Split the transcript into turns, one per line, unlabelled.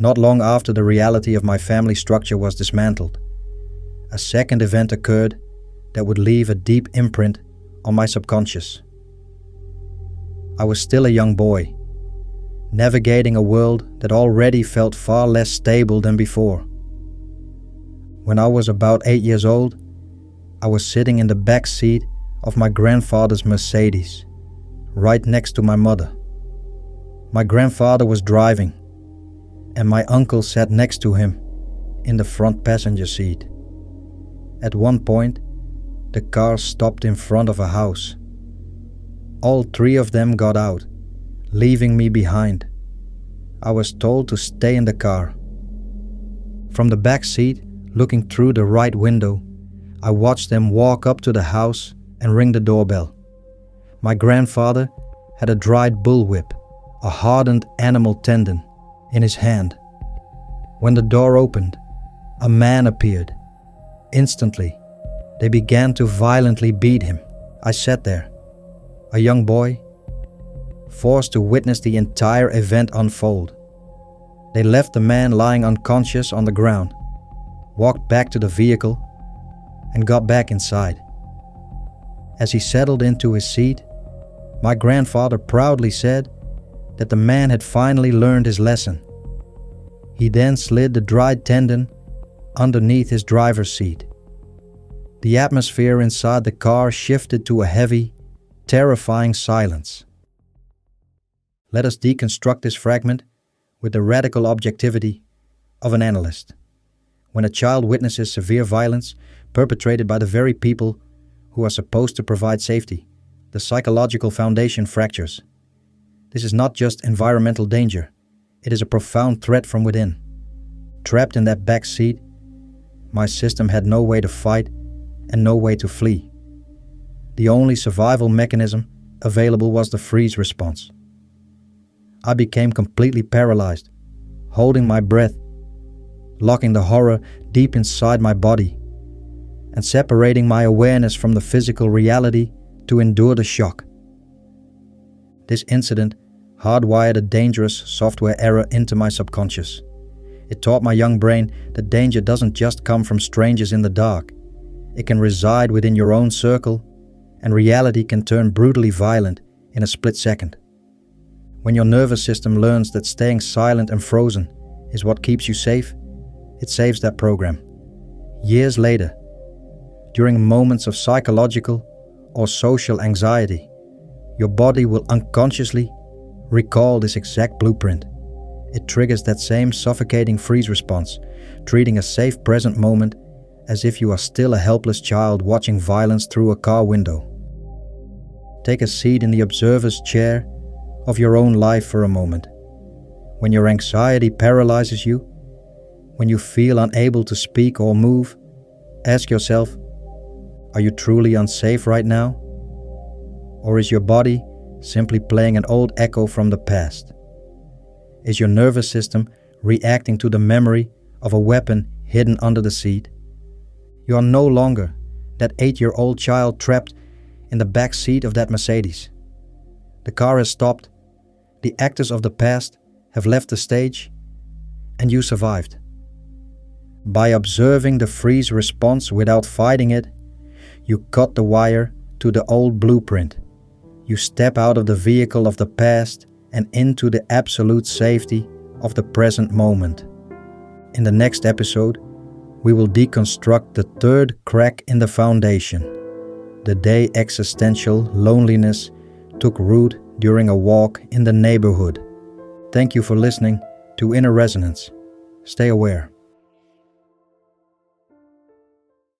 Not long after the reality of my family structure was dismantled, a second event occurred that would leave a deep imprint on my subconscious. I was still a young boy, navigating a world that already felt far less stable than before. When I was about 8 years old, I was sitting in the back seat of my grandfather's Mercedes, right next to my mother. My grandfather was driving, and my uncle sat next to him in the front passenger seat. At one point, the car stopped in front of a house. All three of them got out, leaving me behind. I was told to stay in the car. From the back seat, looking through the right window, I watched them walk up to the house and ring the doorbell. My grandfather had a dried bullwhip, a hardened animal tendon, in his hand. When the door opened, a man appeared. Instantly, they began to violently beat him. I sat there, a young boy, forced to witness the entire event unfold. They left the man lying unconscious on the ground, walked back to the vehicle, and got back inside. As he settled into his seat, my grandfather proudly said that the man had finally learned his lesson. He then slid the dried tendon underneath his driver's seat. The atmosphere inside the car shifted to a heavy, terrifying silence. Let us deconstruct this fragment with the radical objectivity of an analyst. When a child witnesses severe violence perpetrated by the very people who are supposed to provide safety, the psychological foundation fractures. This is not just environmental danger, it is a profound threat from within. Trapped in that back seat, my system had no way to fight and no way to flee. The only survival mechanism available was the freeze response. I became completely paralyzed, holding my breath, locking the horror deep inside my body, and separating my awareness from the physical reality to endure the shock. This incident hardwired a dangerous software error into my subconscious. It taught my young brain that danger doesn't just come from strangers in the dark. It can reside within your own circle, and reality can turn brutally violent in a split second. When your nervous system learns that staying silent and frozen is what keeps you safe, it saves that program. Years later, during moments of psychological or social anxiety, your body will unconsciously recall this exact blueprint. It triggers that same suffocating freeze response, treating a safe present moment as if you are still a helpless child watching violence through a car window. Take a seat in the observer's chair of your own life for a moment. When your anxiety paralyzes you, when you feel unable to speak or move, ask yourself, are you truly unsafe right now? Or is your body simply playing an old echo from the past? Is your nervous system reacting to the memory of a weapon hidden under the seat? You are no longer that 8-year-old child trapped in the back seat of that Mercedes. The car has stopped, the actors of the past have left the stage, and you survived. By observing the freeze response without fighting it, you cut the wire to the old blueprint. You step out of the vehicle of the past and into the absolute safety of the present moment. In the next episode, we will deconstruct the third crack in the foundation, the day existential loneliness took root during a walk in the neighborhood. Thank you for listening to Inner Resonance. Stay aware.